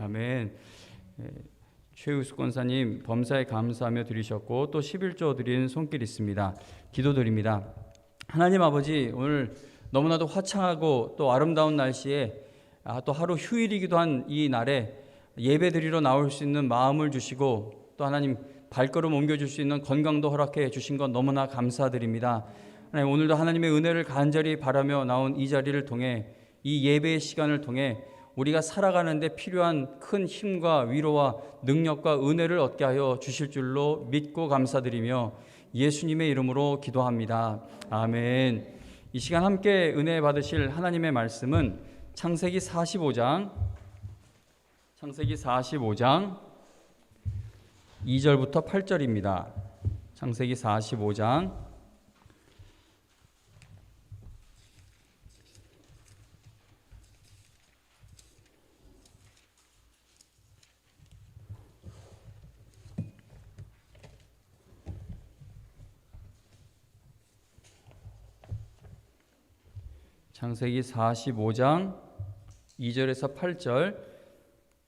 아멘. 최우수 권사님 범사에 감사하며 드리셨고 또 11조 드린 손길 있습니다. 기도드립니다. 하나님 아버지, 오늘 너무나도 화창하고 또 아름다운 날씨에 또 하루 휴일이기도 한 이 날에 예배 드리러 나올 수 있는 마음을 주시고 또 하나님 발걸음 옮겨줄 수 있는 건강도 허락해 주신 것 너무나 감사드립니다. 하나님, 오늘도 하나님의 은혜를 간절히 바라며 나온 이 자리를 통해 이 예배의 시간을 통해 우리가 살아가는데 필요한 큰 힘과 위로와 능력과 은혜를 얻게 하여 주실 줄로 믿고 감사드리며 예수님의 이름으로 기도합니다. 아멘. 이 시간 함께 은혜 받으실 하나님의 말씀은 창세기 45장 2절부터 8절입니다. 창세기 45장 창세기 45장 2절에서 8절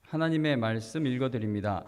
하나님의 말씀 읽어드립니다.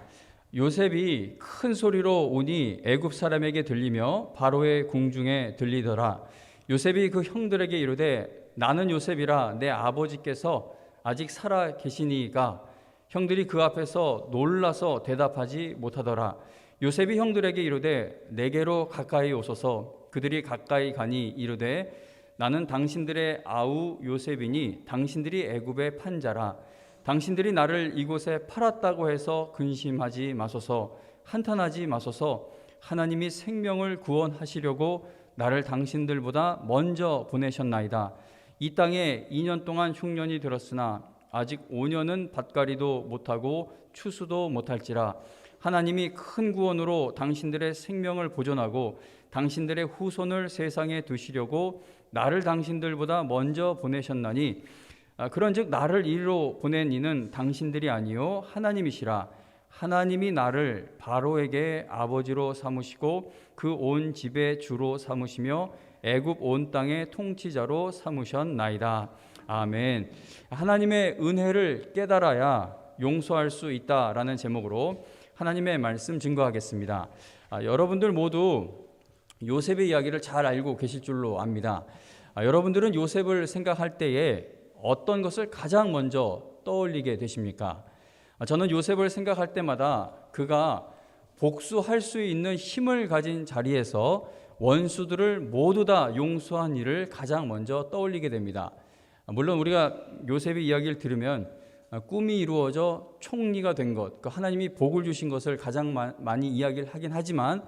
요셉이 큰 소리로 오니 애굽 사람에게 들리며 바로의 궁중에 들리더라. 요셉이 그 형들에게 이르되 나는 요셉이라 내 아버지께서 아직 살아 계시니이까 형들이 그 앞에서 놀라서 대답하지 못하더라. 요셉이 형들에게 이르되 내게로 가까이 오소서. 그들이 가까이 가니 이르되 나는 당신들의 아우 요셉이니 당신들이 애굽의 판자라. 당신들이 나를 이곳에 팔았다고 해서 근심하지 마소서. 한탄하지 마소서. 하나님이 생명을 구원하시려고 나를 당신들보다 먼저 보내셨나이다. 이 땅에 2년 동안 흉년이 들었으나 아직 5년은 밭갈이도 못하고 추수도 못할지라. 하나님이 큰 구원으로 당신들의 생명을 보존하고 당신들의 후손을 세상에 두시려고 나를 당신들보다 먼저 보내셨나니 그런즉 나를 이리로 보낸 이는 당신들이 아니요 하나님이시라. 하나님이 나를 바로에게 아버지로 삼으시고 그 온 집의 주로 삼으시며 애굽 온 땅의 통치자로 삼으셨나이다. 아멘. 하나님의 은혜를 깨달아야 용서할 수 있다라는 제목으로 하나님의 말씀 증거하겠습니다. 여러분들 모두 요셉의 이야기를 잘 알고 계실 줄로 압니다. 여러분들은 요셉을 생각할 때에 어떤 것을 가장 먼저 떠올리게 되십니까? 저는 요셉을 생각할 때마다 그가 복수할 수 있는 힘을 가진 자리에서 원수들을 모두 다 용서한 일을 가장 먼저 떠올리게 됩니다. 물론 우리가 요셉의 이야기를 들으면 꿈이 이루어져 총리가 된 것, 하나님이 복을 주신 것을 가장 많이 이야기를 하긴 하지만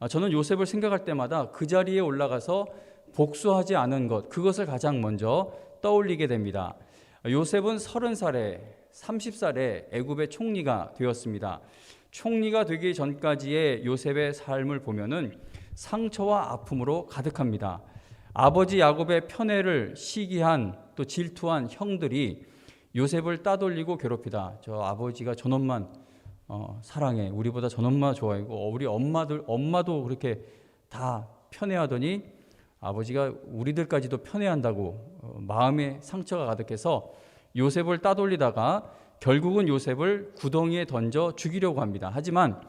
저는 요셉을 생각할 때마다 그 자리에 올라가서 복수하지 않은 것, 그것을 가장 먼저 떠올리게 됩니다. 요셉은 30살에 30살에 애굽의 총리가 되었습니다. 총리가 되기 전까지의 요셉의 삶을 보면은 상처와 아픔으로 가득합니다. 아버지 야곱의 편애를 시기한 또 질투한 형들이 요셉을 따돌리고 괴롭히다. 저 아버지가 저놈만 사랑해. 우리보다 저놈만 좋아하고 우리 엄마도 그렇게 다 편애하더니 아버지가 우리들까지도 편애한다고 마음에 상처가 가득해서 요셉을 따돌리다가 결국은 요셉을 구덩이에 던져 죽이려고 합니다. 하지만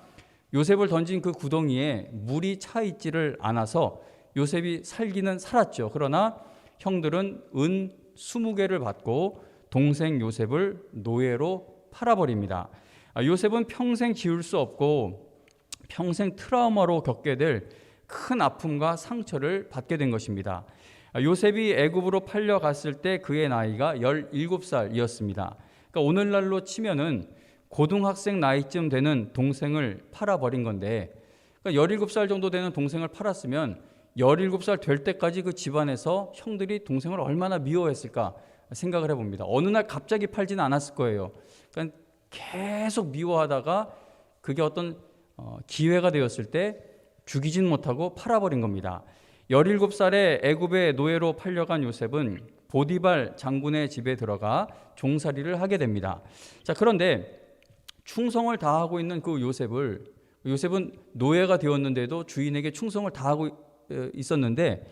요셉을 던진 그 구덩이에 물이 차 있지를 않아서 요셉이 살기는 살았죠. 그러나 형들은 은 20개를 받고 동생 요셉을 노예로 팔아버립니다. 요셉은 평생 지울 수 없고 평생 트라우마로 겪게 될 큰 아픔과 상처를 받게 된 것입니다. 요셉이 애굽으로 팔려갔을 때 그의 나이가 17살이었습니다. 그러니까 오늘날로 치면은 고등학생 나이쯤 되는 동생을 팔아버린 건데, 그러니까 17살 정도 되는 동생을 팔았으면 17살 될 때까지 그 집안에서 형들이 동생을 얼마나 미워했을까 생각을 해봅니다. 어느 날 갑자기 팔지는 않았을 거예요. 그러니까 계속 미워하다가 그게 어떤 기회가 되었을 때 죽이진 못하고 팔아버린 겁니다. 17살에 애굽의 노예로 팔려간 요셉은 보디발 장군의 집에 들어가 종살이를 하게 됩니다. 자, 그런데 충성을 다하고 있는 그 요셉은 노예가 되었는데도 주인에게 충성을 다하고 있었는데,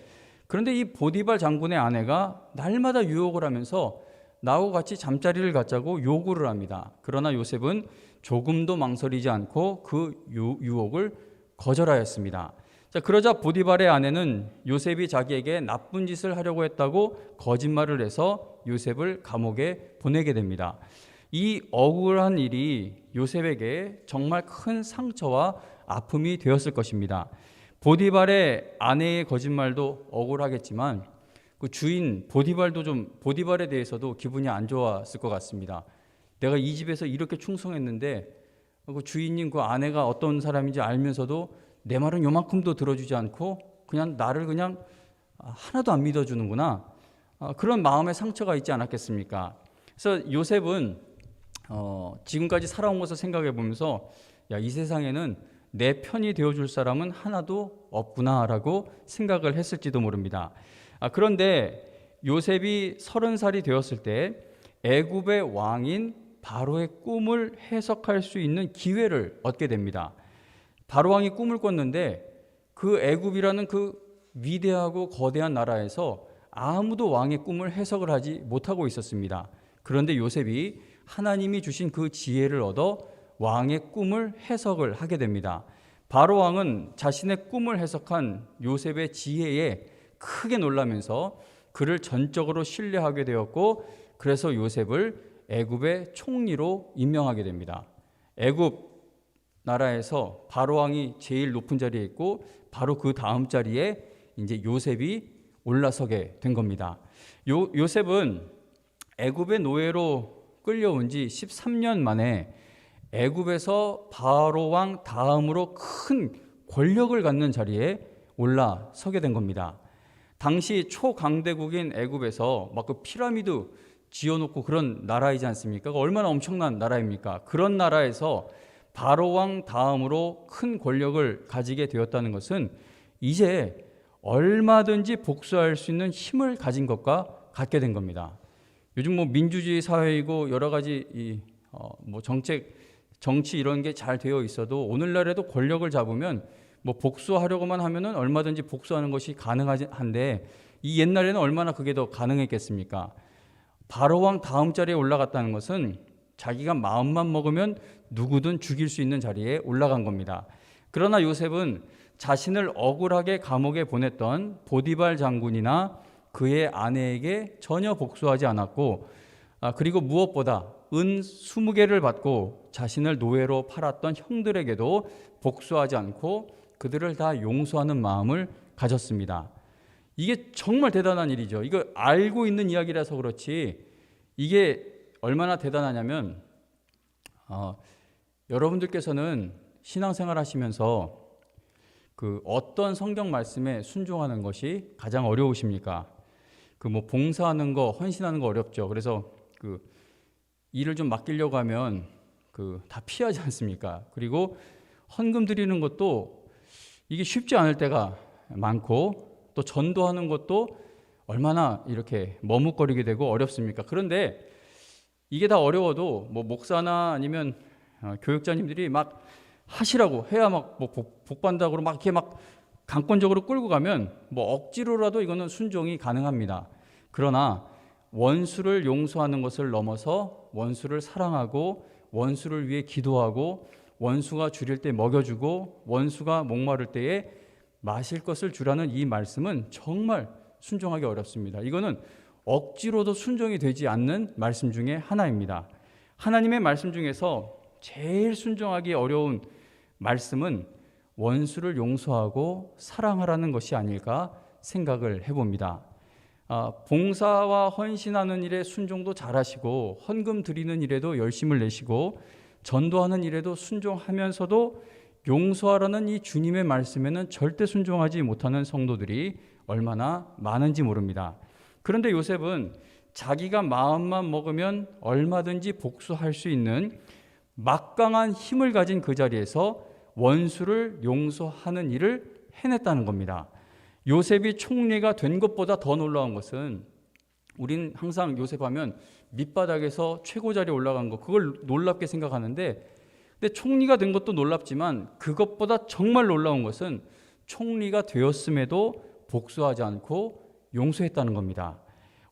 그런데 이 보디발 장군의 아내가 날마다 유혹을 하면서 나하고 같이 잠자리를 갖자고 요구를 합니다. 그러나 요셉은 조금도 망설이지 않고 그 유혹을 거절하였습니다. 자, 그러자 보디발의 아내는 요셉이 자기에게 나쁜 짓을 하려고 했다고 거짓말을 해서 요셉을 감옥에 보내게 됩니다. 이 억울한 일이 요셉에게 정말 큰 상처와 아픔이 되었을 것입니다. 보디발의 아내의 거짓말도 억울하겠지만 그 주인 보디발에 대해서도 기분이 안 좋았을 것 같습니다. 내가 이 집에서 이렇게 충성했는데 그 주인님 그 아내가 어떤 사람인지 알면서도 내 말은 요만큼도 들어주지 않고 그냥 나를 그냥 하나도 안 믿어주는구나. 그런 마음의 상처가 있지 않았겠습니까? 그래서 요셉은 지금까지 살아온 것을 생각해 보면서 이 세상에는 내 편이 되어줄 사람은 하나도 없구나라고 생각을 했을지도 모릅니다. 그런데 요셉이 30살이 되었을 때 애굽의 왕인 바로의 꿈을 해석할 수 있는 기회를 얻게 됩니다. 바로 왕이 꿈을 꿨는데 그 애굽이라는 그 위대하고 거대한 나라에서 아무도 왕의 꿈을 해석을 하지 못하고 있었습니다. 그런데 요셉이 하나님이 주신 그 지혜를 얻어 왕의 꿈을 해석을 하게 됩니다. 바로 왕은 자신의 꿈을 해석한 요셉의 지혜에 크게 놀라면서 그를 전적으로 신뢰하게 되었고, 그래서 요셉을 애굽의 총리로 임명하게 됩니다. 애굽 나라에서 바로 왕이 제일 높은 자리에 있고 바로 그 다음 자리에 이제 요셉이 올라서게 된 겁니다. 요셉은 애굽의 노예로 끌려온 지 13년 만에 애굽에서 바로 왕 다음으로 큰 권력을 갖는 자리에 올라서게 된 겁니다. 당시 초강대국인 애굽에서 막 그 피라미드 지어놓고 그런 나라이지 않습니까? 얼마나 엄청난 나라입니까? 그런 나라에서 바로 왕 다음으로 큰 권력을 가지게 되었다는 것은 이제 얼마든지 복수할 수 있는 힘을 가진 것과 같게 된 겁니다. 요즘 민주주의 사회이고 여러 가지 정치 이런 게 잘 되어 있어도 오늘날에도 권력을 잡으면 복수하려고만 하면은 얼마든지 복수하는 것이 가능한데 이 옛날에는 얼마나 그게 더 가능했겠습니까? 바로 왕 다음 자리에 올라갔다는 것은 자기가 마음만 먹으면 누구든 죽일 수 있는 자리에 올라간 겁니다. 그러나 요셉은 자신을 억울하게 감옥에 보냈던 보디발 장군이나 그의 아내에게 전혀 복수하지 않았고, 그리고 무엇보다 은 20개를 받고 자신을 노예로 팔았던 형들에게도 복수하지 않고 그들을 다 용서하는 마음을 가졌습니다. 이게 정말 대단한 일이죠. 이거 알고 있는 이야기라서 그렇지 이게 얼마나 대단하냐면 여러분들께서는 신앙생활 하시면서 그 어떤 성경 말씀에 순종하는 것이 가장 어려우십니까? 봉사하는 거, 헌신하는 거 어렵죠. 그래서 일을 좀 맡기려고 하면 다 피하지 않습니까? 그리고 헌금 드리는 것도 이게 쉽지 않을 때가 많고, 또 전도하는 것도 얼마나 이렇게 머뭇거리게 되고 어렵습니까? 그런데 이게 다 어려워도 목사나 아니면 교육자님들이 막 하시라고 해야 복받는다고 막 이렇게 막 강권적으로 끌고 가면 억지로라도 이거는 순종이 가능합니다. 그러나 원수를 용서하는 것을 넘어서 원수를 사랑하고 원수를 위해 기도하고 원수가 줄일 때 먹여주고 원수가 목마를 때에 마실 것을 주라는 이 말씀은 정말 순종하기 어렵습니다. 이거는 억지로도 순종이 되지 않는 말씀 중에 하나입니다. 하나님의 말씀 중에서 제일 순종하기 어려운 말씀은 원수를 용서하고 사랑하라는 것이 아닐까 생각을 해봅니다. 봉사와 헌신하는 일에 순종도 잘하시고 헌금 드리는 일에도 열심을 내시고 전도하는 일에도 순종하면서도 용서하라는 이 주님의 말씀에는 절대 순종하지 못하는 성도들이 얼마나 많은지 모릅니다. 그런데 요셉은 자기가 마음만 먹으면 얼마든지 복수할 수 있는 막강한 힘을 가진 그 자리에서 원수를 용서하는 일을 해냈다는 겁니다. 요셉이 총리가 된 것보다 더 놀라운 것은, 우린 항상 요셉하면 밑바닥에서 최고 자리에 올라간 거, 그걸 놀랍게 생각하는데, 근데 총리가 된 것도 놀랍지만 그것보다 정말 놀라운 것은 총리가 되었음에도 복수하지 않고 용서했다는 겁니다.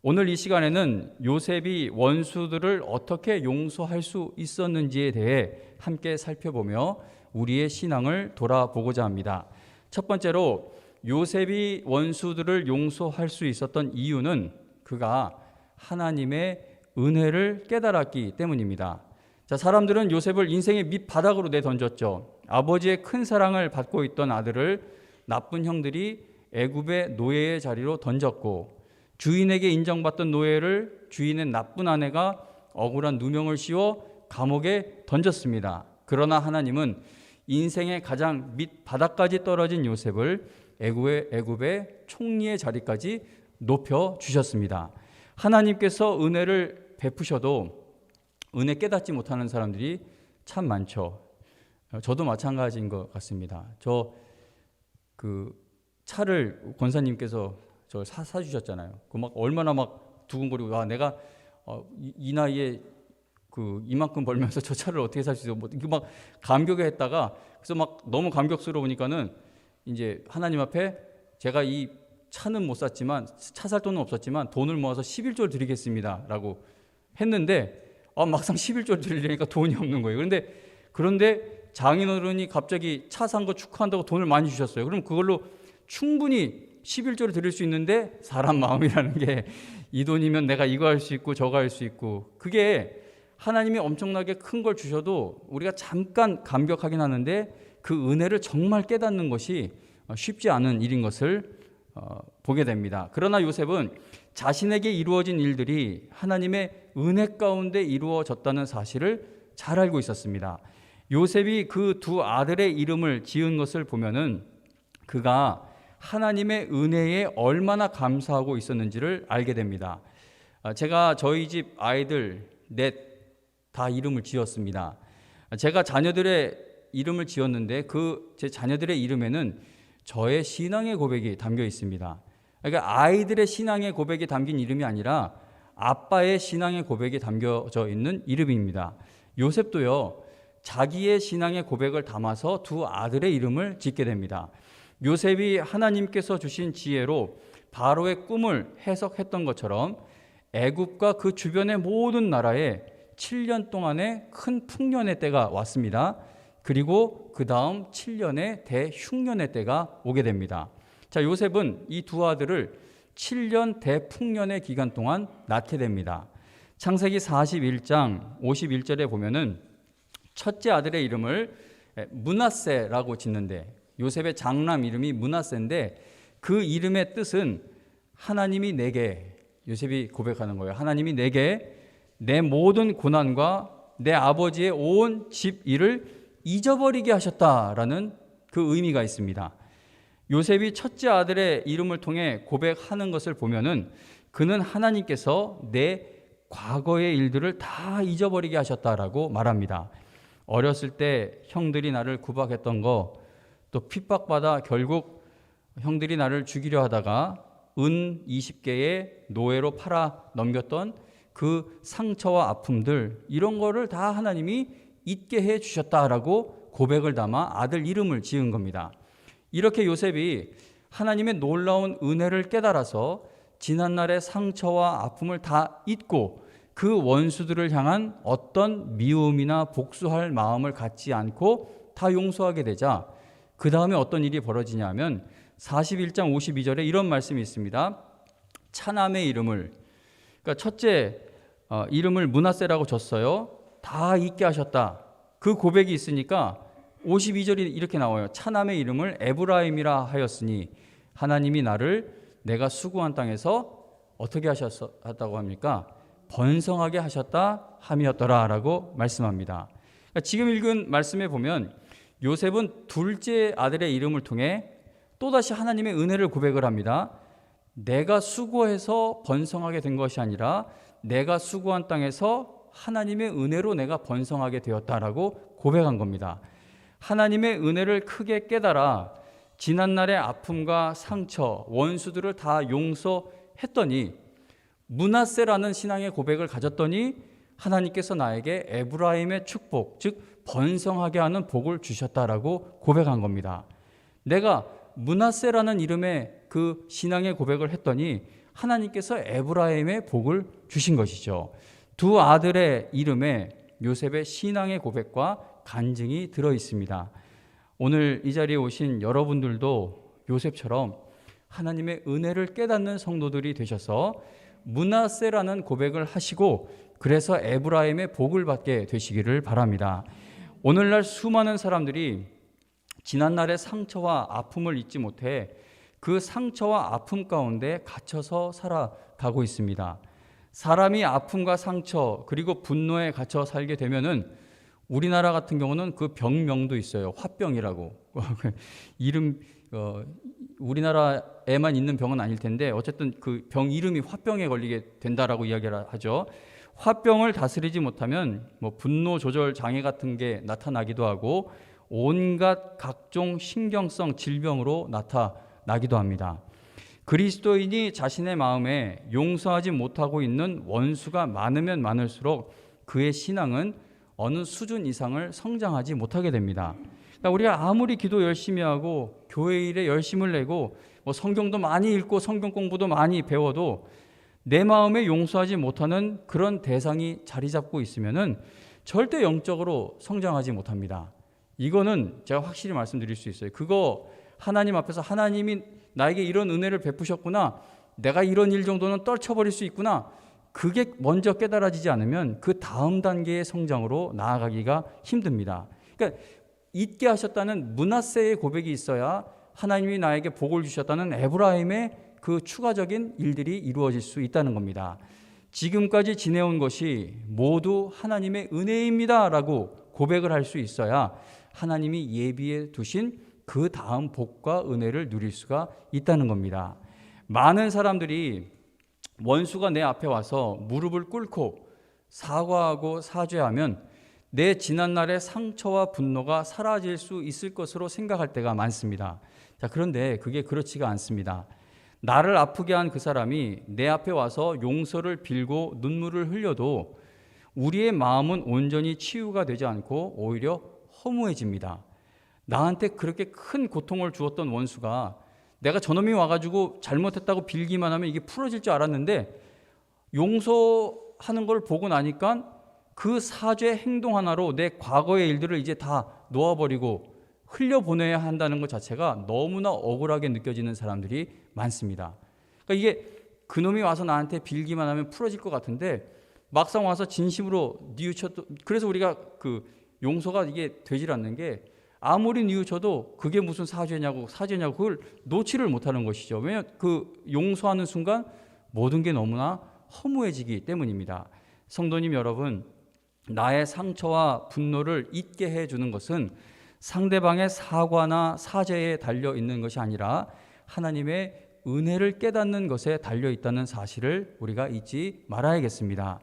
오늘 이 시간에는 요셉이 원수들을 어떻게 용서할 수 있었는지에 대해 함께 살펴보며 우리의 신앙을 돌아보고자 합니다. 첫 번째로 요셉이 원수들을 용서할 수 있었던 이유는 그가 하나님의 은혜를 깨달았기 때문입니다. 자, 사람들은 요셉을 인생의 밑바닥으로 내던졌죠. 아버지의 큰 사랑을 받고 있던 아들을 나쁜 형들이 애굽의 노예의 자리로 던졌고, 주인에게 인정받던 노예를 주인의 나쁜 아내가 억울한 누명을 씌워 감옥에 던졌습니다. 그러나 하나님은 인생의 가장 밑바닥까지 떨어진 요셉을 애굽의 총리의 자리까지 높여 주셨습니다. 하나님께서 은혜를 베푸셔도 은혜 깨닫지 못하는 사람들이 참 많죠. 저도 마찬가지인 것 같습니다. 그 차를 권사님께서 저 사주셨잖아요. 그 막 얼마나 막 두근거리고, 와, 내가 이 나이에 이만큼 벌면서 저 차를 어떻게 살 수 있어? 뭐 이렇게 막 감격해 했다가, 그래서 막 너무 감격스러우니까는 이제 하나님 앞에 제가 이 차는 못 샀지만, 차 살 돈은 없었지만 돈을 모아서 11조를 드리겠습니다라고 했는데, 막상 11조를 드리려니까 돈이 없는 거예요. 그런데 장인어른이 갑자기 차 산 거 축하한다고 돈을 많이 주셨어요. 그럼 그걸로 충분히 11조를 드릴 수 있는데, 사람 마음이라는 게 이 돈이면 내가 이거 할 수 있고 저거 할 수 있고, 그게 하나님이 엄청나게 큰 걸 주셔도 우리가 잠깐 감격하긴 하는데 그 은혜를 정말 깨닫는 것이 쉽지 않은 일인 것을 보게 됩니다. 그러나 요셉은 자신에게 이루어진 일들이 하나님의 은혜 가운데 이루어졌다는 사실을 잘 알고 있었습니다. 요셉이 그 두 아들의 이름을 지은 것을 보면은 그가 하나님의 은혜에 얼마나 감사하고 있었는지를 알게 됩니다. 제가 저희 집 아이들 넷 다 이름을 지었습니다. 제가 자녀들의 이름을 지었는데 제 자녀들의 이름에는 저의 신앙의 고백이 담겨 있습니다. 그러니까 아이들의 신앙의 고백이 담긴 이름이 아니라 아빠의 신앙의 고백이 담겨져 있는 이름입니다. 요셉도요, 자기의 신앙의 고백을 담아서 두 아들의 이름을 짓게 됩니다. 요셉이 하나님께서 주신 지혜로 바로의 꿈을 해석했던 것처럼 애굽과 그 주변의 모든 나라에 7년 동안의 큰 풍년의 때가 왔습니다. 그리고 그 다음 7년의 대흉년의 때가 오게 됩니다. 자, 요셉은 이 두 아들을 7년 대풍년의 기간 동안 낳게 됩니다. 창세기 41장 51절에 보면은 첫째 아들의 이름을 므낫세라고 짓는데, 요셉의 장남 이름이 므낫세인데 그 이름의 뜻은 하나님이 내게, 요셉이 고백하는 거예요. 하나님이 내게 내 모든 고난과 내 아버지의 온 집 일을 잊어버리게 하셨다라는 그 의미가 있습니다. 요셉이 첫째 아들의 이름을 통해 고백하는 것을 보면은 그는 하나님께서 내 과거의 일들을 다 잊어버리게 하셨다라고 말합니다. 어렸을 때 형들이 나를 구박했던 거, 또 핍박받아 결국 형들이 나를 죽이려 하다가 은 20개의 노예로 팔아 넘겼던 그 상처와 아픔들, 이런 거를 다 하나님이 잊게 해 주셨다라고 고백을 담아 아들 이름을 지은 겁니다. 이렇게 요셉이 하나님의 놀라운 은혜를 깨달아서 지난날의 상처와 아픔을 다 잊고 그 원수들을 향한 어떤 미움이나 복수할 마음을 갖지 않고 다 용서하게 되자, 그 다음에 어떤 일이 벌어지냐면 41장 52절에 이런 말씀이 있습니다. 차남의 이름을, 그러니까 첫째 이름을 므낫세라고 줬어요. 다 잊게 하셨다. 그 고백이 있으니까 52절이 이렇게 나와요. 차남의 이름을 에브라임이라 하였으니 하나님이 나를 내가 수고한 땅에서 어떻게 하셨다고 합니까? 번성하게 하셨다 함이었더라라고 말씀합니다. 그러니까 지금 읽은 말씀에 보면 요셉은 둘째 아들의 이름을 통해 또다시 하나님의 은혜를 고백을 합니다. 내가 수고해서 번성하게 된 것이 아니라 내가 수고한 땅에서 하나님의 은혜로 내가 번성하게 되었다라고 고백한 겁니다. 하나님의 은혜를 크게 깨달아 지난날의 아픔과 상처, 원수들을 다 용서했더니, 므낫세라는 신앙의 고백을 가졌더니 하나님께서 나에게 에브라임의 축복, 즉 번성하게 하는 복을 주셨다라고 고백한 겁니다. 내가 므낫세라는 이름의 그 신앙의 고백을 했더니 하나님께서 에브라임의 복을 주신 것이죠. 두 아들의 이름에 요셉의 신앙의 고백과 간증이 들어 있습니다. 오늘 이 자리에 오신 여러분들도 요셉처럼 하나님의 은혜를 깨닫는 성도들이 되셔서 므낫세라는 고백을 하시고 그래서 에브라임의 복을 받게 되시기를 바랍니다. 오늘날 수많은 사람들이 지난날의 상처와 아픔을 잊지 못해 그 상처와 아픔 가운데 갇혀서 살아가고 있습니다. 사람이 아픔과 상처 그리고 분노에 갇혀 살게 되면은 우리나라 같은 경우는 그 병명도 있어요. 화병이라고. 이름 우리나라에만 있는 병은 아닐 텐데 어쨌든 그 병 이름이 화병에 걸리게 된다라고 이야기를 하죠. 화병을 다스리지 못하면 뭐 분노 조절 장애 같은 게 나타나기도 하고 온갖 각종 신경성 질병으로 나타나기도 합니다. 그리스도인이 자신의 마음에 용서하지 못하고 있는 원수가 많으면 많을수록 그의 신앙은 어느 수준 이상을 성장하지 못하게 됩니다. 그러니까 우리가 아무리 기도 열심히 하고 교회 일에 열심을 내고 뭐 성경도 많이 읽고 성경 공부도 많이 배워도 내 마음에 용서하지 못하는 그런 대상이 자리 잡고 있으면은 절대 영적으로 성장하지 못합니다. 이거는 제가 확실히 말씀드릴 수 있어요. 그거 하나님 앞에서 하나님이 나에게 이런 은혜를 베푸셨구나, 내가 이런 일 정도는 떨쳐버릴 수 있구나, 그게 먼저 깨달아지지 않으면 그 다음 단계의 성장으로 나아가기가 힘듭니다. 그러니까 잊게 하셨다는 므낫세의 고백이 있어야 하나님이 나에게 복을 주셨다는 에브라임의 그 추가적인 일들이 이루어질 수 있다는 겁니다. 지금까지 지내온 것이 모두 하나님의 은혜입니다 라고 고백을 할 수 있어야 하나님이 예비해 두신 그 다음 복과 은혜를 누릴 수가 있다는 겁니다. 많은 사람들이 원수가 내 앞에 와서 무릎을 꿇고 사과하고 사죄하면 내 지난날의 상처와 분노가 사라질 수 있을 것으로 생각할 때가 많습니다. 자, 그런데 그게 그렇지가 않습니다. 나를 아프게 한 그 사람이 내 앞에 와서 용서를 빌고 눈물을 흘려도 우리의 마음은 온전히 치유가 되지 않고 오히려 허무해집니다. 나한테 그렇게 큰 고통을 주었던 원수가 내가 저놈이 와가지고 잘못했다고 빌기만 하면 이게 풀어질 줄 알았는데 용서하는 걸 보고 나니까 그 사죄 행동 하나로 내 과거의 일들을 이제 다 놓아버리고 흘려보내야 한다는 것 자체가 너무나 억울하게 느껴지는 사람들이 많습니다. 그러니까 이게 그놈이 와서 나한테 빌기만 하면 풀어질 것 같은데 막상 와서 진심으로 뉘우쳐도, 그래서 우리가 그 용서가 이게 되질 않는 게 아무리 뉘우쳐도 그게 무슨 사죄냐고 그걸 놓지를 못하는 것이죠. 왜냐하면 그 용서하는 순간 모든 게 너무나 허무해지기 때문입니다. 성도님 여러분, 나의 상처와 분노를 잊게 해주는 것은 상대방의 사과나 사죄에 달려 있는 것이 아니라 하나님의 은혜를 깨닫는 것에 달려 있다는 사실을 우리가 잊지 말아야겠습니다.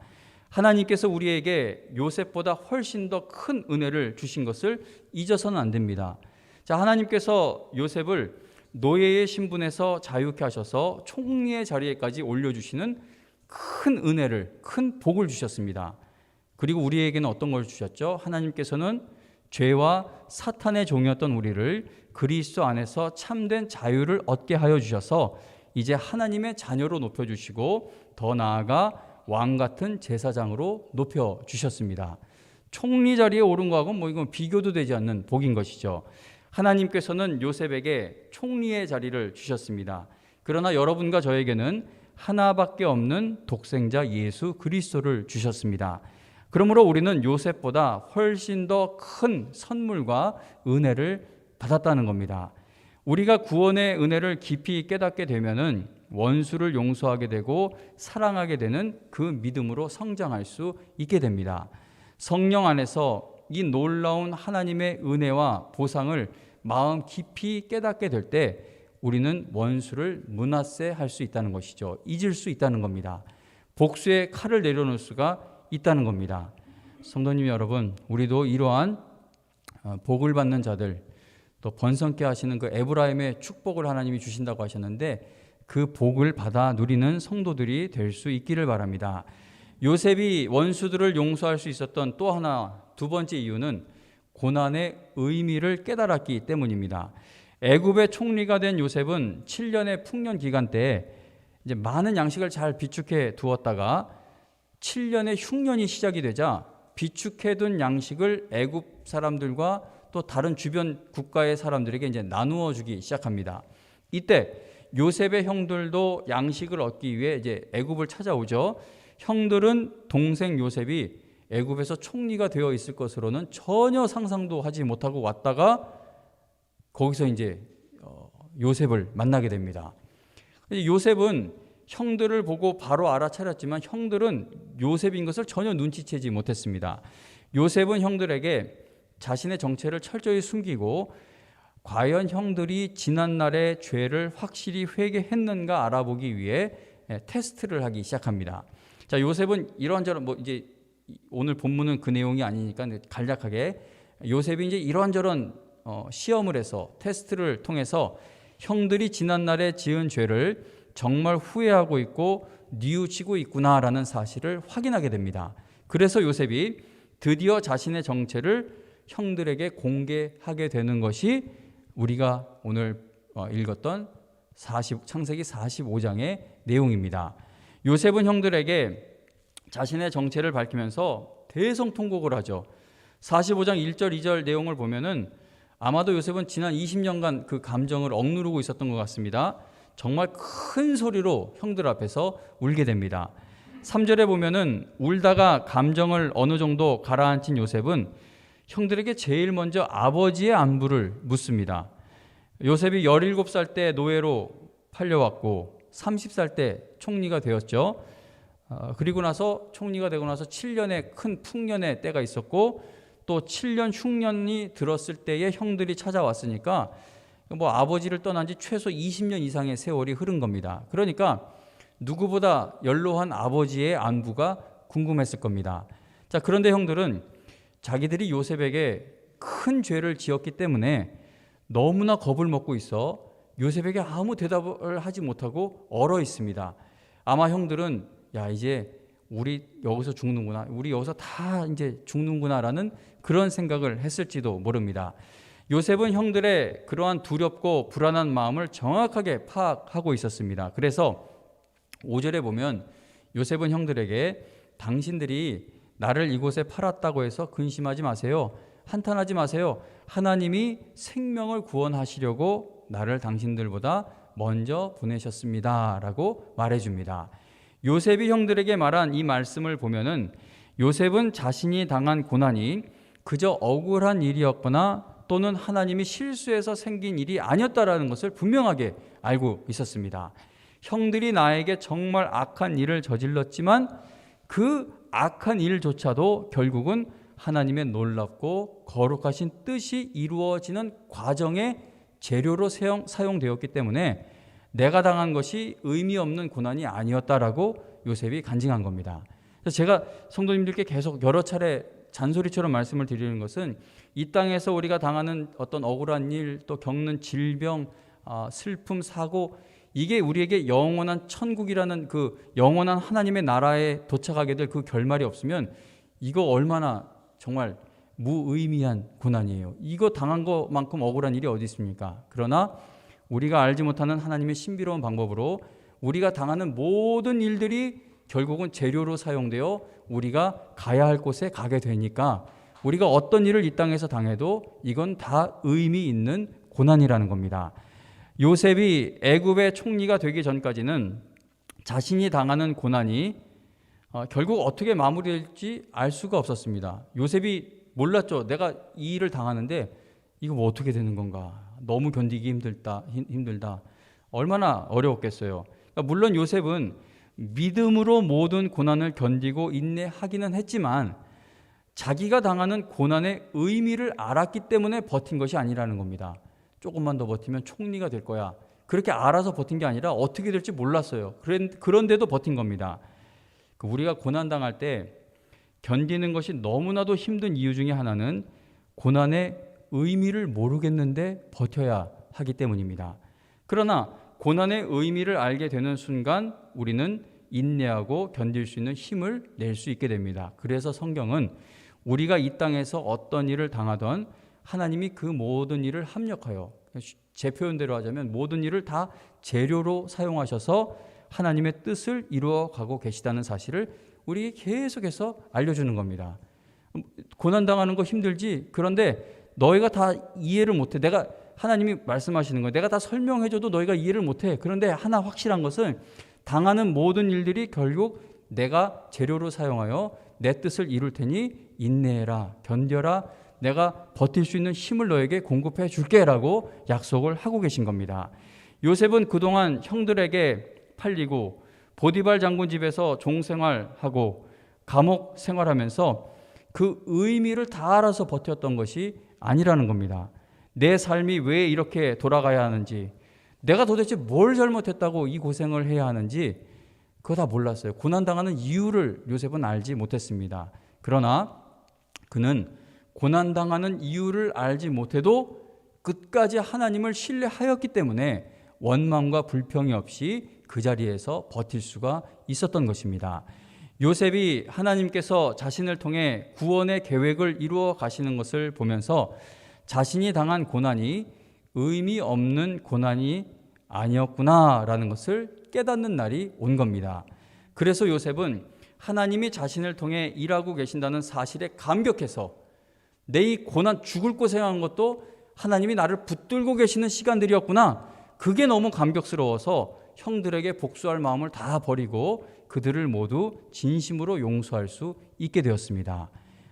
하나님께서 우리에게 요셉보다 훨씬 더 큰 은혜를 주신 것을 잊어서는 안 됩니다. 자, 하나님께서 요셉을 노예의 신분에서 자유케 하셔서 총리의 자리에까지 올려주시는 큰 은혜를, 큰 복을 주셨습니다. 그리고 우리에게는 어떤 걸 주셨죠? 하나님께서는 죄와 사탄의 종이었던 우리를 그리스도 안에서 참된 자유를 얻게 하여 주셔서 이제 하나님의 자녀로 높여주시고 더 나아가 왕 같은 제사장으로 높여주셨습니다. 총리 자리에 오른 거하고는 뭐 이건 비교도 되지 않는 복인 것이죠. 하나님께서는 요셉에게 총리의 자리를 주셨습니다. 그러나 여러분과 저에게는 하나밖에 없는 독생자 예수 그리스도를 주셨습니다. 그러므로 우리는 요셉보다 훨씬 더 큰 선물과 은혜를 받았다는 겁니다. 우리가 구원의 은혜를 깊이 깨닫게 되면은 원수를 용서하게 되고 사랑하게 되는 그 믿음으로 성장할 수 있게 됩니다. 성령 안에서 이 놀라운 하나님의 은혜와 보상을 마음 깊이 깨닫게 될 때 우리는 원수를 므낫세 할 수 있다는 것이죠. 잊을 수 있다는 겁니다. 복수의 칼을 내려놓을 수가 있다는 겁니다. 성도님 여러분, 우리도 이러한 복을 받는 자들, 또 번성케 하시는 그 에브라임의 축복을 하나님이 주신다고 하셨는데 그 복을 받아 누리는 성도들이 될 수 있기를 바랍니다. 요셉이 원수들을 용서할 수 있었던 또 하나, 두 번째 이유는 고난의 의미를 깨달았기 때문입니다. 애굽의 총리가 된 요셉은 7년의 풍년 기간 때에 이제 많은 양식을 잘 비축해 두었다가 7년의 흉년이 시작이 되자 비축해둔 양식을 애굽 사람들과 또 다른 주변 국가의 사람들에게 이제 나누어 주기 시작합니다. 이때 요셉의 형들도 양식을 얻기 위해 이제 애굽을 찾아오죠. 형들은 동생 요셉이 애굽에서 총리가 되어 있을 것으로는 전혀 상상도 하지 못하고 왔다가 거기서 이제 요셉을 만나게 됩니다. 요셉은 형들을 보고 바로 알아차렸지만 형들은 요셉인 것을 전혀 눈치채지 못했습니다. 요셉은 형들에게 자신의 정체를 철저히 숨기고 과연 형들이 지난날의 죄를 확실히 회개했는가 알아보기 위해 테스트를 하기 시작합니다. 자, 요셉은 이런저런 이제 오늘 본문은 그 내용이 아니니까 간략하게 요셉이 이제 이런저런 시험을 해서 테스트를 통해서 형들이 지난날에 지은 죄를 정말 후회하고 있고 뉘우치고 있구나라는 사실을 확인하게 됩니다. 그래서 요셉이 드디어 자신의 정체를 형들에게 공개하게 되는 것이 우리가 오늘 읽었던 창세기 45장의 내용입니다. 요셉은 형들에게 자신의 정체를 밝히면서 대성통곡을 하죠. 45장 1절 2절 내용을 보면은 아마도 요셉은 지난 20년간 그 감정을 억누르고 있었던 것 같습니다. 정말 큰 소리로 형들 앞에서 울게 됩니다. 3절에 보면은 울다가 감정을 어느 정도 가라앉힌 요셉은 형들에게 제일 먼저 아버지의 안부를 묻습니다. 요셉이 17살 때 노예로 팔려왔고 30살 때 총리가 되었죠. 그리고 나서 총리가 되고 나서 7년의 큰 풍년의 때가 있었고 또 7년 흉년이 들었을 때에 형들이 찾아왔으니까 아버지를 떠난 지 최소 20년 이상의 세월이 흐른 겁니다. 그러니까 누구보다 연로한 아버지의 안부가 궁금했을 겁니다. 자, 그런데 형들은 자기들이 요셉에게 큰 죄를 지었기 때문에 너무나 겁을 먹고 있어 요셉에게 아무 대답을 하지 못하고 얼어 있습니다. 아마 형들은 이제 우리 여기서 죽는구나, 우리 여기서 다 이제 죽는구나라는 그런 생각을 했을지도 모릅니다. 요셉은 형들의 그러한 두렵고 불안한 마음을 정확하게 파악하고 있었습니다. 그래서 5절에 보면 요셉은 형들에게 당신들이 나를 이곳에 팔았다고 해서 근심하지 마세요. 한탄하지 마세요. 하나님이 생명을 구원하시려고 나를 당신들보다 먼저 보내셨습니다. 라고 말해줍니다. 요셉이 형들에게 말한 이 말씀을 보면은 요셉은 자신이 당한 고난이 그저 억울한 일이었거나 또는 하나님이 실수해서 생긴 일이 아니었다라는 것을 분명하게 알고 있었습니다. 형들이 나에게 정말 악한 일을 저질렀지만 그 악한 일조차도 결국은 하나님의 놀랍고 거룩하신 뜻이 이루어지는 과정의 재료로 사용되었기 때문에 내가 당한 것이 의미 없는 고난이 아니었다라고 요셉이 간증한 겁니다. 그래서 제가 성도님들께 계속 여러 차례 잔소리처럼 말씀을 드리는 것은 이 땅에서 우리가 당하는 어떤 억울한 일, 또 겪는 질병, 슬픔, 사고, 이게 우리에게 영원한 천국이라는 그 영원한 하나님의 나라에 도착하게 될 그 결말이 없으면 이거 얼마나 정말 무의미한 고난이에요. 이거 당한 것만큼 억울한 일이 어디 있습니까? 그러나 우리가 알지 못하는 하나님의 신비로운 방법으로 우리가 당하는 모든 일들이 결국은 재료로 사용되어 우리가 가야 할 곳에 가게 되니까 우리가 어떤 일을 이 땅에서 당해도 이건 다 의미 있는 고난이라는 겁니다. 요셉이 애굽의 총리가 되기 전까지는 자신이 당하는 고난이 결국 어떻게 마무리될지 알 수가 없었습니다. 요셉이 몰랐죠. 내가 이 일을 당하는데 이거 뭐 어떻게 되는 건가. 너무 견디기 힘들다. 얼마나 어려웠겠어요. 그러니까 물론 요셉은 믿음으로 모든 고난을 견디고 인내하기는 했지만 자기가 당하는 고난의 의미를 알았기 때문에 버틴 것이 아니라는 겁니다. 조금만 더 버티면 총리가 될 거야. 그렇게 알아서 버틴 게 아니라 어떻게 될지 몰랐어요. 그런데도 버틴 겁니다. 우리가 고난당할 때 견디는 것이 너무나도 힘든 이유 중에 하나는 고난의 의미를 모르겠는데 버텨야 하기 때문입니다. 그러나 고난의 의미를 알게 되는 순간 우리는 인내하고 견딜 수 있는 힘을 낼 수 있게 됩니다. 그래서 성경은 우리가 이 땅에서 어떤 일을 당하던 하나님이 그 모든 일을 합력하여, 제 표현대로 하자면 모든 일을 다 재료로 사용하셔서 하나님의 뜻을 이루어가고 계시다는 사실을 우리에게 계속해서 알려주는 겁니다. 고난당하는 거 힘들지? 그런데 너희가 다 이해를 못해. 하나님이 말씀하시는 거예요. 내가 다 설명해줘도 너희가 이해를 못해. 그런데 하나 확실한 것은 당하는 모든 일들이 결국 내가 재료로 사용하여 내 뜻을 이룰 테니 인내해라, 견뎌라, 내가 버틸 수 있는 힘을 너에게 공급해 줄게라고 약속을 하고 계신 겁니다. 요셉은 그동안 형들에게 팔리고 보디발 장군 집에서 종생활하고 감옥 생활하면서 그 의미를 다 알아서 버텼던 것이 아니라는 겁니다. 내 삶이 왜 이렇게 돌아가야 하는지, 내가 도대체 뭘 잘못했다고 이 고생을 해야 하는지 그거 다 몰랐어요. 고난당하는 이유를 요셉은 알지 못했습니다. 그러나 그는 고난당하는 이유를 알지 못해도 끝까지 하나님을 신뢰하였기 때문에 원망과 불평이 없이 그 자리에서 버틸 수가 있었던 것입니다. 요셉이 하나님께서 자신을 통해 구원의 계획을 이루어 가시는 것을 보면서 자신이 당한 고난이 의미 없는 고난이 아니었구나라는 것을 깨닫는 날이 온 겁니다. 그래서 요셉은 하나님이 자신을 통해 일하고 계신다는 사실에 감격해서 내 이 고난 죽을 고생한 것도 하나님이 나를 붙들고 계시는 시간들이었구나. 그게 너무 감격스러워서 형들에게 복수할 마음을 다 버리고 그들을 모두 진심으로 용서할 수 있게 되었습니다.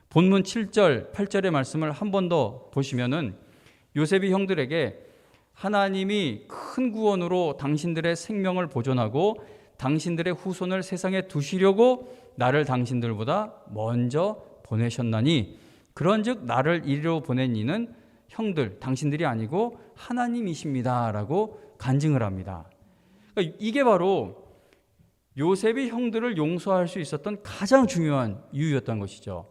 본문 7절, 8절의 말씀을 한 번 더 보시면은 요셉이 형들에게 하나님이 큰 구원으로 당신들의 생명을 보존하고 당신들의 후손을 세상에 두시려고 나를 당신들보다 먼저 보내셨나니 그런즉 나를 이리로 보낸 이는 형들, 당신들이 아니고 하나님이십니다라고 간증을 합니다. 그러니까 이게 바로 요셉이 형들을 용서할 수 있었던 가장 중요한 이유였던 것이죠.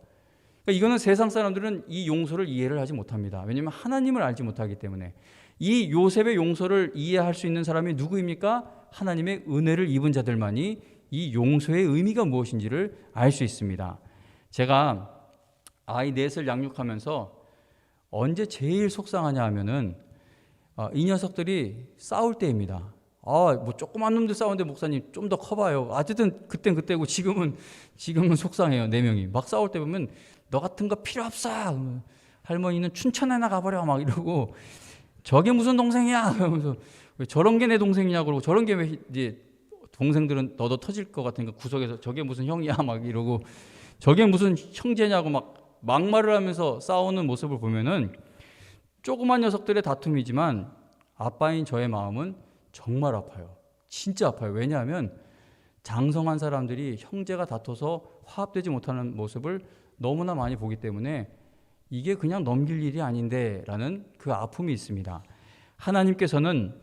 그러니까 이거는 세상 사람들은 이 용서를 이해를 하지 못합니다. 왜냐하면 하나님을 알지 못하기 때문에. 이 요셉의 용서를 이해할 수 있는 사람이 누구입니까? 하나님의 은혜를 입은 자들만이 이 용서의 의미가 무엇인지를 알 수 있습니다. 제가 아이 넷을 양육하면서 언제 제일 속상하냐 하면은 이 녀석들이 싸울 때입니다. 뭐 조그만 놈들 싸우는데 목사님 좀 더 커봐요. 어쨌든 그땐 그때고 지금은 속상해요. 네 명이 막 싸울 때 보면 너 같은 거 필요 없어. 할머니는 춘천에 나가버려 막 이러고 저게 무슨 동생이야? 그러면서 왜 저런 게 내 동생이냐 그러고 저런 게 왜 이제 동생들은 너도 터질 것 같으니까 구석에서 저게 무슨 형이야 막 이러고 저게 무슨 형제냐고 막 막말을 하면서 싸우는 모습을 보면은 조그만 녀석들의 다툼이지만 아빠인 저의 마음은 정말 아파요. 진짜 아파요. 왜냐하면 장성한 사람들이 형제가 다퉈서 화합되지 못하는 모습을 너무나 많이 보기 때문에 이게 그냥 넘길 일이 아닌데 라는 그 아픔이 있습니다. 하나님께서는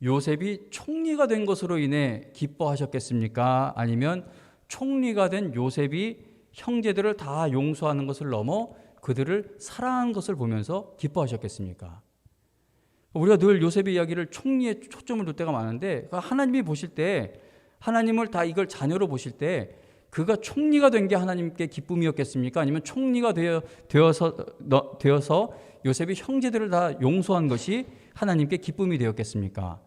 요셉이 총리가 된 것으로 인해 기뻐하셨겠습니까? 아니면 총리가 된 요셉이 형제들을 다 용서하는 것을 넘어 그들을 사랑한 것을 보면서 기뻐하셨겠습니까? 우리가 늘 요셉의 이야기를 총리에 초점을 둘 때가 많은데 하나님이 보실 때 하나님을 다 이걸 자녀로 보실 때 그가 총리가 된 게 하나님께 기쁨이었겠습니까? 아니면 총리가 되어서 요셉이 형제들을 다 용서한 것이 하나님께 기쁨이 되었겠습니까?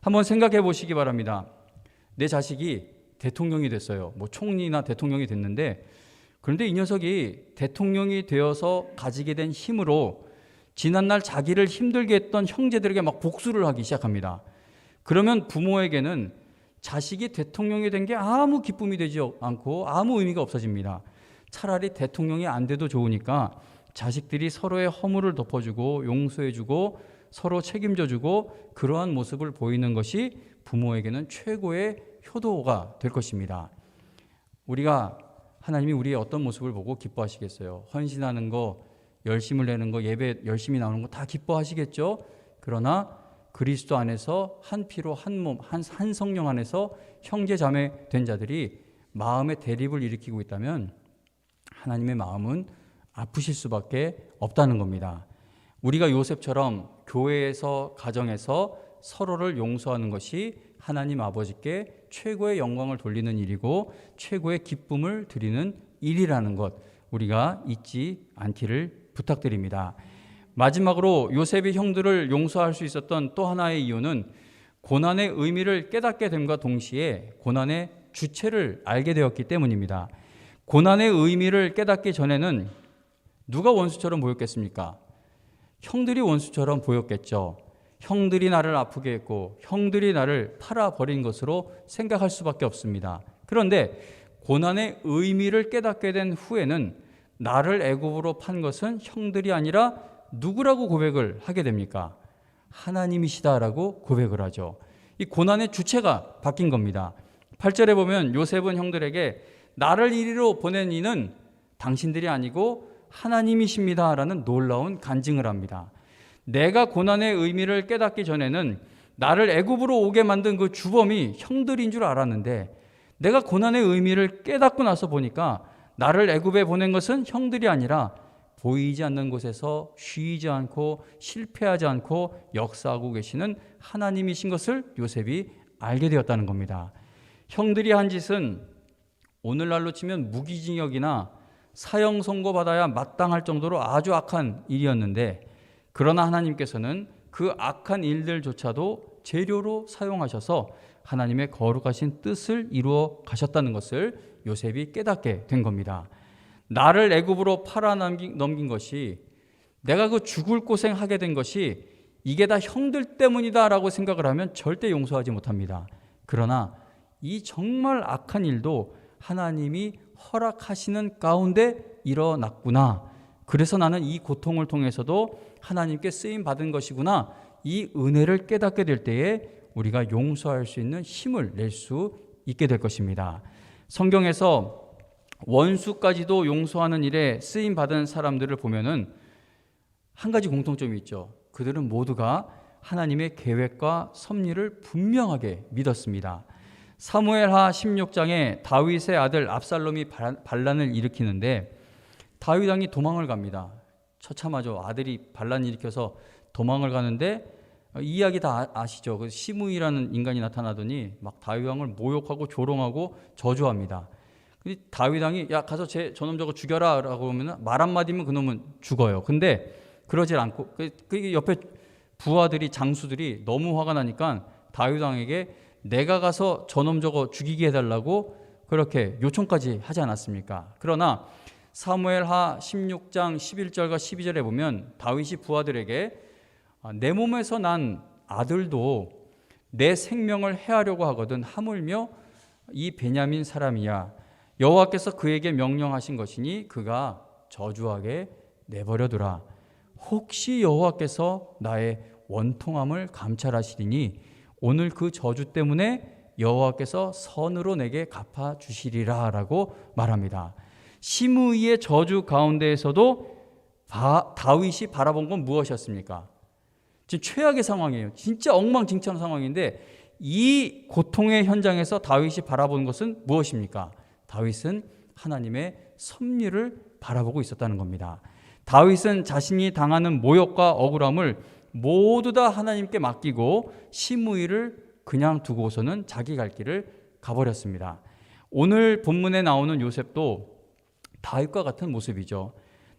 한번 생각해 보시기 바랍니다. 내 자식이 대통령이 됐어요. 뭐 총리나 대통령이 됐는데 그런데 이 녀석이 대통령이 되어서 가지게 된 힘으로 지난날 자기를 힘들게 했던 형제들에게 막 복수를 하기 시작합니다. 그러면 부모에게는 자식이 대통령이 된 게 아무 기쁨이 되지 않고 아무 의미가 없어집니다. 차라리 대통령이 안 돼도 좋으니까 자식들이 서로의 허물을 덮어주고 용서해주고 서로 책임져주고 그러한 모습을 보이는 것이 부모에게는 최고의 효도가 될 것입니다. 하나님이 우리의 어떤 모습을 보고 기뻐하시겠어요? 헌신하는 거, 열심을 내는 거, 예배 열심히 나오는 거 다 기뻐하시겠죠? 그러나 그리스도 안에서 한 피로 한 몸, 한 성령 안에서 형제 자매 된 자들이 마음의 대립을 일으키고 있다면 하나님의 마음은 아프실 수밖에 없다는 겁니다. 우리가 요셉처럼 교회에서 가정에서 서로를 용서하는 것이 하나님 아버지께 최고의 영광을 돌리는 일이고 최고의 기쁨을 드리는 일이라는 것 우리가 잊지 않기를 부탁드립니다. 마지막으로 요셉이 형들을 용서할 수 있었던 또 하나의 이유는 고난의 의미를 깨닫게 됨과 동시에 고난의 주체를 알게 되었기 때문입니다. 고난의 의미를 깨닫기 전에는 누가 원수처럼 보였겠습니까? 형들이 원수처럼 보였겠죠. 형들이 나를 아프게 했고 형들이 나를 팔아버린 것으로 생각할 수밖에 없습니다. 그런데 고난의 의미를 깨닫게 된 후에는 나를 애굽으로 판 것은 형들이 아니라 누구라고 고백을 하게 됩니까? 하나님이시다라고 고백을 하죠. 이 고난의 주체가 바뀐 겁니다. 8절에 보면 요셉은 형들에게 나를 이리로 보낸 이는 당신들이 아니고 하나님이십니다라는 놀라운 간증을 합니다. 내가 고난의 의미를 깨닫기 전에는 나를 애굽으로 오게 만든 그 주범이 형들인 줄 알았는데 내가 고난의 의미를 깨닫고 나서 보니까 나를 애굽에 보낸 것은 형들이 아니라 보이지 않는 곳에서 쉬지 않고 실패하지 않고 역사하고 계시는 하나님이신 것을 요셉이 알게 되었다는 겁니다. 형들이 한 짓은 오늘날로 치면 무기징역이나 사형 선고받아야 마땅할 정도로 아주 악한 일이었는데 그러나 하나님께서는 그 악한 일들조차도 재료로 사용하셔서 하나님의 거룩하신 뜻을 이루어 가셨다는 것을 요셉이 깨닫게 된 겁니다. 나를 애굽으로 팔아넘긴 것이 내가 그 죽을 고생하게 된 것이 이게 다 형들 때문이다라고 생각을 하면 절대 용서하지 못합니다. 그러나 이 정말 악한 일도 하나님이 허락하시는 가운데 일어났구나. 그래서 나는 이 고통을 통해서도 하나님께 쓰임 받은 것이구나. 이 은혜를 깨닫게 될 때에 우리가 용서할 수 있는 힘을 낼 수 있게 될 것입니다. 성경에서 원수까지도 용서하는 일에 쓰임 받은 사람들을 보면은 한 가지 공통점이 있죠. 그들은 모두가 하나님의 계획과 섭리를 분명하게 믿었습니다. 사무엘하 16장에 다윗의 아들 압살롬이 반란을 일으키는데 다윗 왕이 도망을 갑니다. 처참하죠. 아들이 반란 일으켜서 도망을 가는데 이 이야기 다 아시죠? 그 시므이라는 인간이 나타나더니 막 다윗 왕을 모욕하고 조롱하고 저주합니다. 다윗 왕이 야 가서 저놈 저거 죽여라라고 하면 말 한마디면 그놈은 죽어요. 근데 그러질 않고 그 옆에 부하들이 장수들이 너무 화가 나니까 다윗 왕에게 내가 가서 저놈 저거 죽이게 해달라고 그렇게 요청까지 하지 않았습니까? 그러나 사무엘하 16장 11절과 12절에 보면 다윗이 부하들에게 내 몸에서 난 아들도 내 생명을 해하려고 하거든 하물며 이 베냐민 사람이야. 여호와께서 그에게 명령하신 것이니 그가 저주하게 내버려두라. 혹시 여호와께서 나의 원통함을 감찰하시리니 오늘 그 저주 때문에 여호와께서 선으로 내게 갚아주시리라 라고 말합니다. 시므이의 저주 가운데에서도 다윗이 바라본 건 무엇이었습니까? 지금 최악의 상황이에요. 진짜 엉망진창 상황인데 이 고통의 현장에서 다윗이 바라보는 것은 무엇입니까? 다윗은 하나님의 섭리를 바라보고 있었다는 겁니다. 다윗은 자신이 당하는 모욕과 억울함을 모두 다 하나님께 맡기고 시므이를 그냥 두고서는 자기 갈 길을 가버렸습니다. 오늘 본문에 나오는 요셉도 다윗과 같은 모습이죠.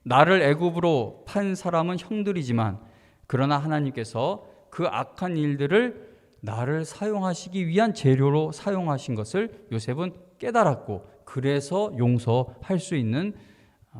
나를 애굽으로 판 사람은 형들이지만 그러나 하나님께서 그 악한 일들을 나를 사용하시기 위한 재료로 사용하신 것을 요셉은 깨달았고 그래서 용서할 수 있는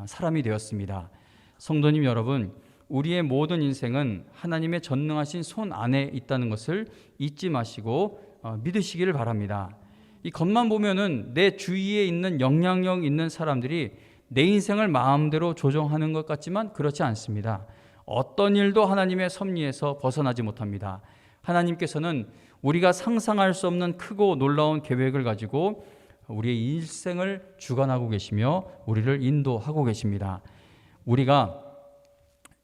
사람이 되었습니다. 성도님 여러분, 우리의 모든 인생은 하나님의 전능하신 손 안에 있다는 것을 잊지 마시고 믿으시기를 바랍니다. 이 겉만 보면은 내 주위에 있는 영향력 있는 사람들이 내 인생을 마음대로 조정하는 것 같지만 그렇지 않습니다. 어떤 일도 하나님의 섭리에서 벗어나지 못합니다. 하나님께서는 우리가 상상할 수 없는 크고 놀라운 계획을 가지고 우리의 일생을 주관하고 계시며 우리를 인도하고 계십니다. 우리가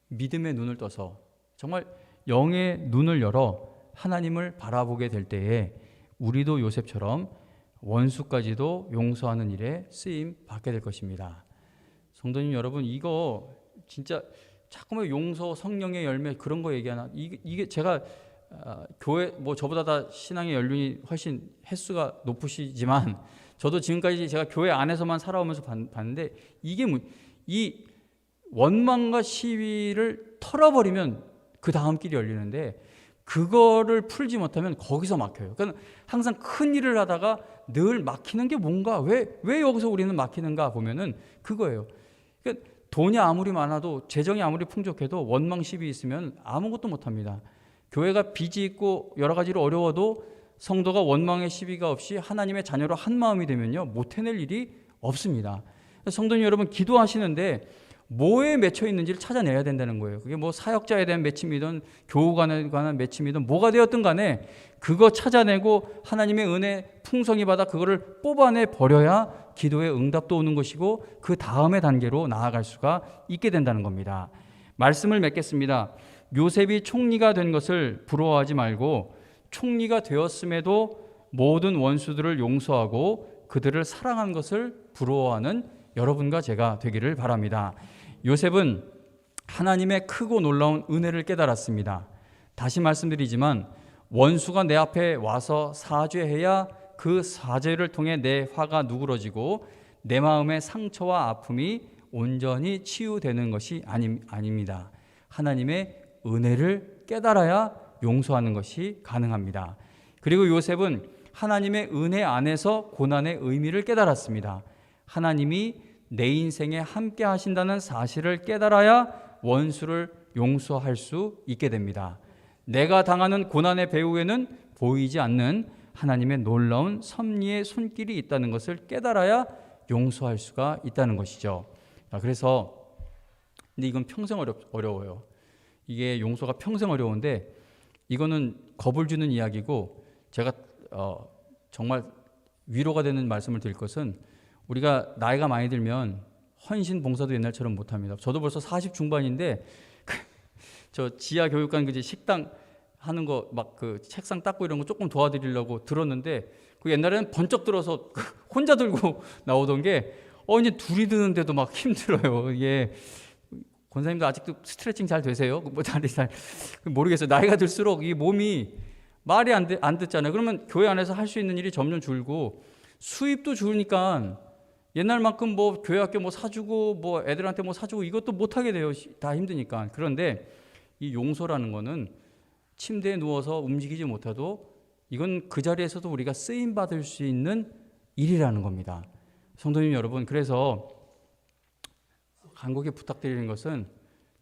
믿음의 눈을 떠서 정말 영의 눈을 열어 하나님을 바라보게 될 때에 우리도 요셉처럼 원수까지도 용서하는 일에 쓰임 받게 될 것입니다. 성도님 여러분, 이거 진짜 자꾸만 용서, 성령의 열매 그런 거 얘기하나? 이게 제가 교회 뭐 저보다 다 신앙의 연륜이 훨씬 횟수가 높으시지만 저도 지금까지 제가 교회 안에서만 살아오면서 봤는데 이게 이 원망과 시위를 털어버리면 그 다음 길이 열리는데 그거를 풀지 못하면 거기서 막혀요. 그러니까 항상 큰 일을 하다가 늘 막히는 게 뭔가, 왜 여기서 우리는 막히는가 보면은 그거예요. 그러니까 돈이 아무리 많아도, 재정이 아무리 풍족해도 원망10이 있으면 아무것도 못합니다. 교회가 빚이 있고 여러 가지로 어려워도 성도가 원망의 시비가 없이 하나님의 자녀로 한 마음이 되면요, 못 해낼 일이 없습니다. 성도님 여러분, 기도하시는데 뭐에 맺혀 있는지를 찾아내야 된다는 거예요. 그게 뭐 사역자에 대한 맺힘이든 교우간에 관한 맺힘이든 뭐가 되었든 간에 그거 찾아내고 하나님의 은혜 풍성히 받아 그거를 뽑아내 버려야 기도의 응답도 오는 것이고 그 다음의 단계로 나아갈 수가 있게 된다는 겁니다. 말씀을 맺겠습니다. 요셉이 총리가 된 것을 부러워하지 말고 총리가 되었음에도 모든 원수들을 용서하고 그들을 사랑한 것을 부러워하는 여러분과 제가 되기를 바랍니다. 요셉은 하나님의 크고 놀라운 은혜를 깨달았습니다. 다시 말씀드리지만 원수가 내 앞에 와서 사죄해야 그 사죄를 통해 내 화가 누그러지고 내 마음의 상처와 아픔이 온전히 치유되는 것이 아닙니다. 하나님의 은혜를 깨달아야 용서하는 것이 가능합니다. 그리고 요셉은 하나님의 은혜 안에서 고난의 의미를 깨달았습니다. 하나님이 내 인생에 함께 하신다는 사실을 깨달아야 원수를 용서할 수 있게 됩니다. 내가 당하는 고난의 배후에는 보이지 않는 하나님의 놀라운 섭리의 손길이 있다는 것을 깨달아야 용서할 수가 있다는 것이죠. 그래서 근데 이건 평생 어려워요. 이게 용서가 평생 어려운데 이거는 겁을 주는 이야기고, 제가 정말 위로가 되는 말씀을 드릴 것은, 우리가 나이가 많이 들면 헌신 봉사도 옛날처럼 못합니다. 저도 벌써 40 중반인데 저 지하 교육관 그지 식당 하는 거 막 그 책상 닦고 이런 거 조금 도와드리려고 들었는데, 그 옛날에는 번쩍 들어서 혼자 들고 나오던 게 이제 둘이 드는데도 막 힘들어요. 이게 권사님도 아직도 스트레칭 잘 되세요? 뭐 잘 모르겠어요. 나이가 들수록 이 몸이 말이 안 듣잖아요. 그러면 교회 안에서 할 수 있는 일이 점점 줄고 수입도 줄으니까 옛날만큼 뭐 교회 학교 뭐 사주고 뭐 애들한테 뭐 사주고 이것도 못하게 돼요. 다 힘드니까. 그런데 이 용서라는 거는 침대에 누워서 움직이지 못해도 이건 그 자리에서도 우리가 쓰임 받을 수 있는 일이라는 겁니다. 성도님 여러분, 그래서 간곡히 부탁드리는 것은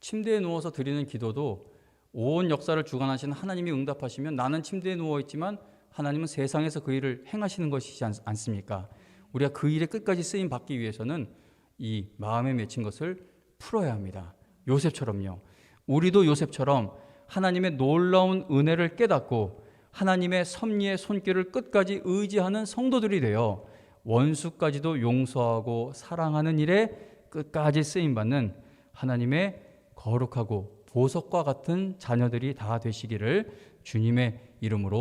침대에 누워서 드리는 기도도 온 역사를 주관하시는 하나님이 응답하시면 나는 침대에 누워있지만 하나님은 세상에서 그 일을 행하시는 것이지 않습니까? 우리가 그 일에 끝까지 쓰임 받기 위해서는 이 마음에 맺힌 것을 풀어야 합니다. 요셉처럼요. 우리도 요셉처럼 하나님의 놀라운 은혜를 깨닫고 하나님의 섭리의 손길을 끝까지 의지하는 성도들이 되어 원수까지도 용서하고 사랑하는 일에 끝까지 쓰임받는 하나님의 거룩하고 보석과 같은 자녀들이 다 되시기를 주님의 이름으로